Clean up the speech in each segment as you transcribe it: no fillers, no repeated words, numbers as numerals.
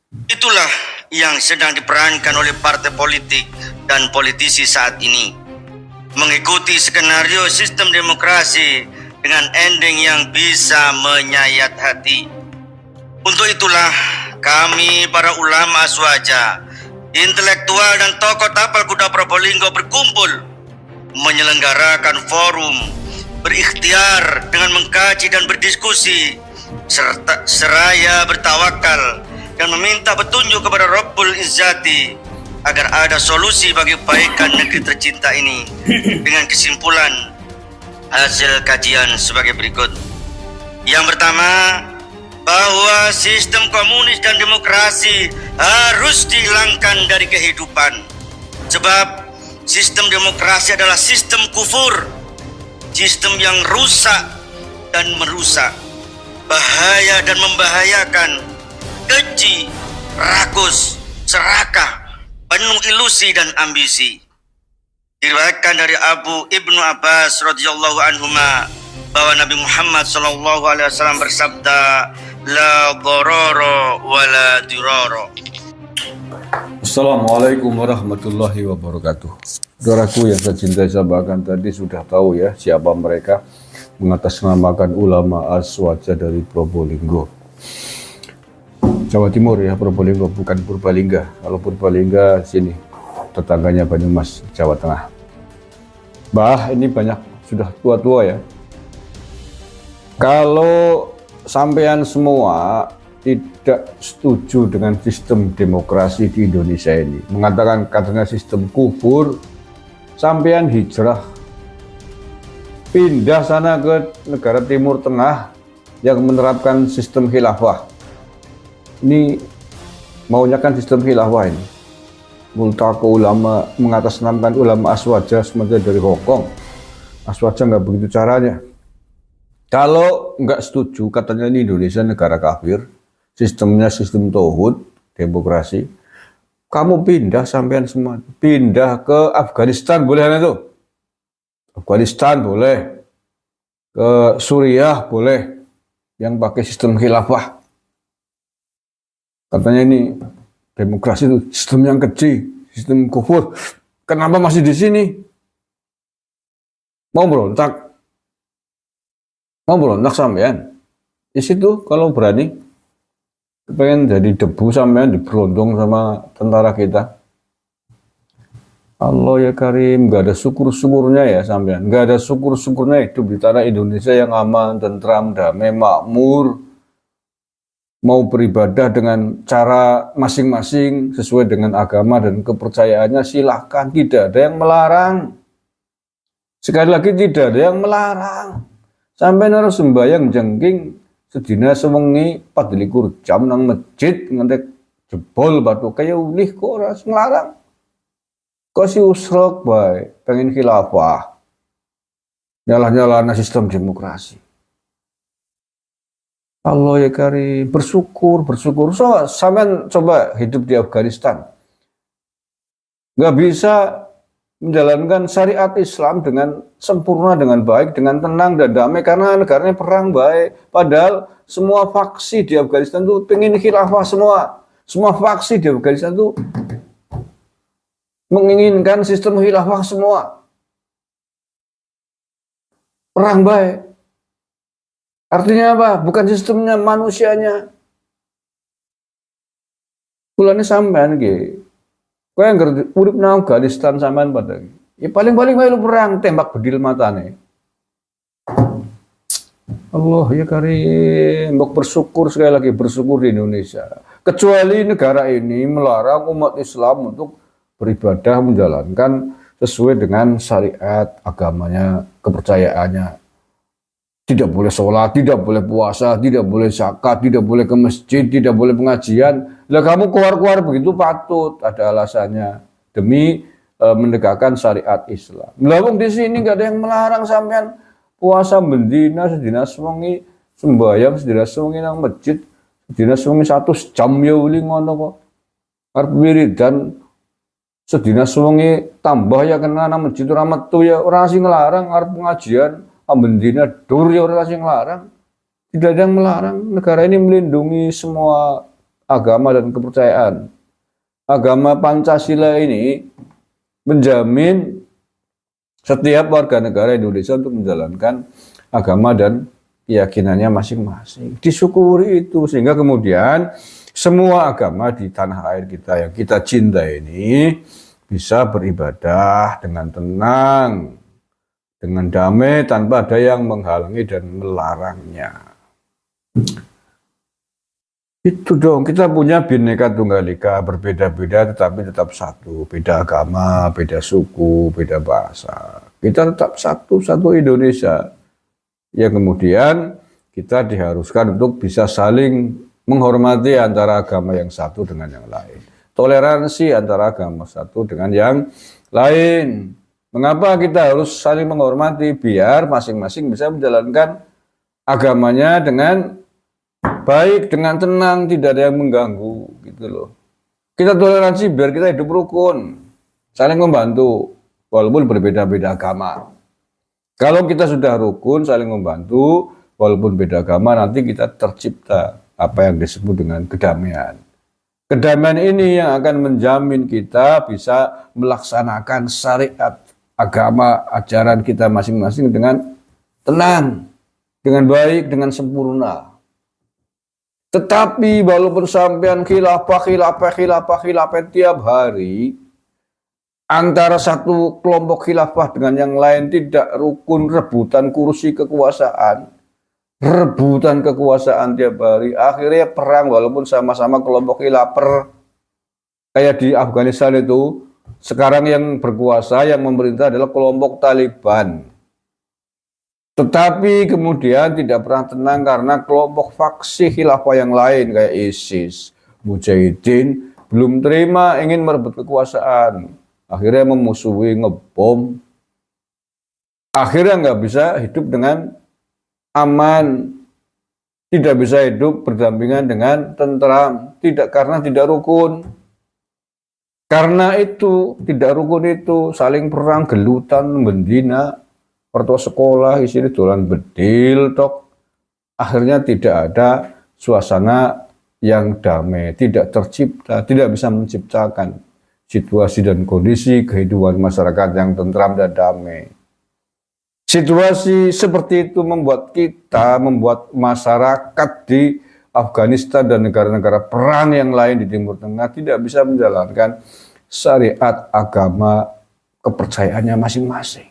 Itulah yang sedang diperankan oleh partai politik dan politisi saat ini. Mengikuti skenario sistem demokrasi dengan ending yang bisa menyayat hati. Untuk itulah kami para ulama Aswaja, intelektual dan tokoh tapal kuda Probolinggo berkumpul menyelenggarakan forum berikhtiar dengan mengkaji dan berdiskusi seraya bertawakal dan meminta petunjuk kepada Rabbul Izzati agar ada solusi bagi kebaikan negeri tercinta ini dengan kesimpulan hasil kajian sebagai berikut. Yang pertama, bahwa sistem komunis dan demokrasi harus dihilangkan dari kehidupan. Sebab sistem demokrasi adalah sistem kufur, sistem yang rusak dan merusak, bahaya dan membahayakan, keji, rakus, serakah, penuh ilusi dan ambisi. Diriwayatkan dari Abu Ibnu Abbas radhiyallahu anhuma bahwa Nabi Muhammad sallallahu alaihi wasallam bersabda, la dharara wa la dirara. Assalamualaikum warahmatullahi wabarakatuh. Saudaraku yang saya cintai, saya bahkan tadi sudah tahu ya siapa mereka, mengatasnamakan ulama Aswaja dari Probolinggo, Jawa Timur ya. Probolinggo bukan Purbalingga. Kalau Purbalingga sini tetangganya Banyumas, Jawa Tengah. Bah, ini banyak sudah tua-tua ya. Kalau sampean semua tidak setuju dengan sistem demokrasi di Indonesia ini, mengatakan katanya sistem kufur, sampean hijrah pindah sana ke negara Timur Tengah yang menerapkan sistem khilafah. Ini maunya kan sistem khilafah ini. Multaqo ulama mengatasnamakan ulama Aswaja semuanya dari Hongkong. Aswaja nggak begitu caranya. Kalau nggak setuju katanya ini Indonesia negara kafir, sistemnya sistem tauhid, demokrasi, kamu pindah sampean semua. Pindah ke Afghanistan boleh kan itu? Afghanistan boleh. Ke Suriah boleh. Yang pakai sistem khilafah. Katanya ini demokrasi itu sistem yang keji, sistem kufur. Kenapa masih di sini? Mau berontak? Mau berontak sampean? Di situ kalau berani. Pengen jadi debu sampean diberondong sama tentara kita. Allah ya Karim, gak ada syukur-syukurnya ya sampean. Gak ada syukur-syukurnya hidup di tanah Indonesia yang aman, tentram, damai, makmur. Mau beribadah dengan cara masing-masing sesuai dengan agama dan kepercayaannya, silahkan, tidak ada yang melarang. Sekali lagi tidak ada yang melarang. Sampai harus sembahyang jengking sedina sewengi 24 jam nang masjid ngantek jebol batu kaya ulih kok ora nglarang. Kok si usrok bae pengen khilafah. Nyalah-nyalahna sistem demokrasi. Allah ya Karim, bersyukur. So, sampean coba hidup di Afghanistan. Nggak bisa menjalankan syariat Islam dengan sempurna, dengan baik, dengan tenang dan damai karena negaranya perang baik. Padahal semua faksi di Afghanistan itu pengen khilafah semua. Semua faksi di Afghanistan itu menginginkan sistem khilafah semua. Perang baik. Artinya apa? Bukan sistemnya, manusianya. Kulane sampean nggih. Kowe yang urip nang Afghanistan sampean pada. Ya paling-paling wae lu perang tembak bedil matane. Allah ya Karim, mbok bersyukur sekali lagi, bersyukur di Indonesia. Kecuali negara ini melarang umat Islam untuk beribadah menjalankan sesuai dengan syariat agamanya, kepercayaannya. Tidak boleh sholat, tidak boleh puasa, tidak boleh zakat, tidak boleh ke masjid, tidak boleh pengajian. Lah kamu keluar-keluar begitu patut ada alasannya demi menegakkan syariat Islam. Lah wong di sini nggak ada yang melarang sampean puasa bendina sedina sewengi, sembahyang sedina sewengi nang masjid, sedina sewengi 1 jam ya uli ngono kok. Arep wiridan sedina sewengi tambah ya kena nang masjid ora metu ya ora sing nglarang, arep pengajian bendina dur ya ora sing nglarang. Tidak ada yang melarang. Negara ini melindungi semua agama dan kepercayaan. Agama Pancasila ini menjamin setiap warga negara Indonesia untuk menjalankan agama dan keyakinannya masing-masing. Disyukuri itu sehingga kemudian semua agama di tanah air kita yang kita cinta ini bisa beribadah dengan tenang, dengan damai tanpa ada yang menghalangi dan melarangnya. Itu dong, kita punya Bhinneka Tunggal Ika, berbeda-beda tetapi tetap satu. Beda agama, beda suku, beda bahasa. Kita tetap satu Indonesia. Yang kemudian kita diharuskan untuk bisa saling menghormati antara agama yang satu dengan yang lain. Toleransi antara agama satu dengan yang lain. Mengapa kita harus saling menghormati? Biar masing-masing bisa menjalankan agamanya dengan baik, dengan tenang, tidak ada yang mengganggu, gitu loh. Kita toleransi biar kita hidup rukun, saling membantu, walaupun berbeda-beda agama. Kalau kita sudah rukun, saling membantu, walaupun beda agama, nanti kita tercipta apa yang disebut dengan kedamaian. Kedamaian ini yang akan menjamin kita bisa melaksanakan syariat agama, ajaran kita masing-masing dengan tenang, dengan baik, dengan sempurna. Tetapi walaupun sampean khilafah tiap hari, antara satu kelompok khilafah dengan yang lain tidak rukun, rebutan kursi kekuasaan, tiap hari, akhirnya perang walaupun sama-sama kelompok khilafah. Kayak di Afghanistan itu, sekarang yang berkuasa, yang memerintah adalah kelompok Taliban. Tetapi kemudian tidak pernah tenang karena kelompok faksi khilafah yang lain kayak ISIS, Mujahidin belum terima, ingin merebut kekuasaan. Akhirnya memusuhi, ngebom. Akhirnya nggak bisa hidup dengan aman. Tidak bisa hidup berdampingan dengan tentram. Tidak, karena tidak rukun. Karena itu, tidak rukun itu, saling perang, gelutan, mendina, pertua sekolah, isinya dolan bedil, tok. Akhirnya tidak ada suasana yang damai, tidak tercipta, tidak bisa menciptakan situasi dan kondisi kehidupan masyarakat yang tentram dan damai. Situasi seperti itu membuat masyarakat di Afghanistan dan negara-negara perang yang lain di Timur Tengah tidak bisa menjalankan syariat agama kepercayaannya masing-masing.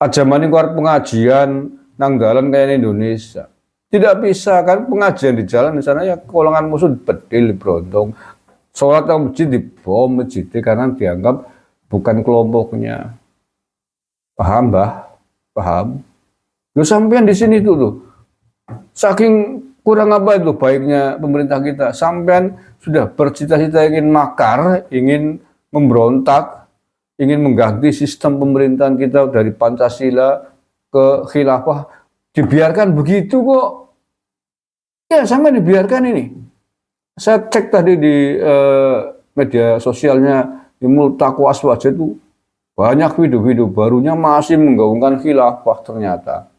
Zaman ini keluar pengajian nang dalan kayak Indonesia. Tidak bisa kan, pengajian di jalan di sana ya kolongan musuh bedil berontong. Sholat atau masjid dibom masjidnya karena dianggap bukan kelompoknya. Paham, Mbah? Paham? Lu sampean di sini tuh. Saking kurang apa itu baiknya pemerintah kita. Sampean sudah bercita-cita ingin makar, ingin memberontak, ingin mengganti sistem pemerintahan kita dari Pancasila ke khilafah, dibiarkan begitu kok. Ya, sampai dibiarkan ini. Saya cek tadi di media sosialnya di Multaqwa Aswaja itu banyak video-video barunya masih menggaungkan khilafah ternyata.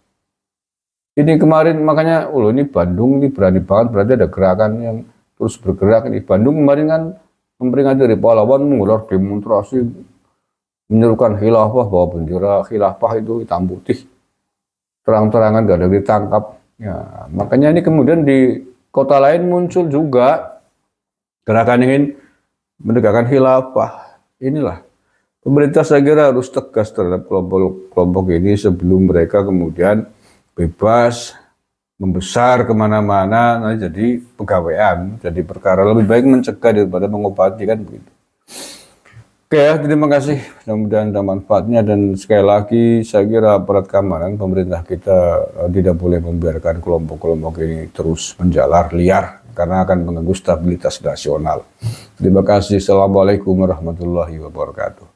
Ini kemarin makanya, ini Bandung ini berani banget, berarti ada gerakan yang terus bergerak. Ini Bandung kemarin kan memperingati Hari Pahlawan menggelar demonstrasi menyerukan khilafah, bahwa bendera khilafah itu hitam putih, terang-terangan gak ada ditangkap. Ya, makanya ini kemudian di kota lain muncul juga gerakan ingin menegakkan khilafah. Inilah pemerintah saya kira harus tegas terhadap kelompok ini sebelum mereka kemudian bebas membesar kemana-mana, nanti jadi pegawaian, jadi perkara. Lebih baik mencegah daripada mengobati, kan begitu. Oke ya, terima kasih, mudah-mudahan ada manfaatnya, dan sekali lagi saya kira aparat keamanan pemerintah kita tidak boleh membiarkan kelompok-kelompok ini terus menjalar liar karena akan mengganggu stabilitas nasional. Terima kasih. Assalamualaikum warahmatullahi wabarakatuh.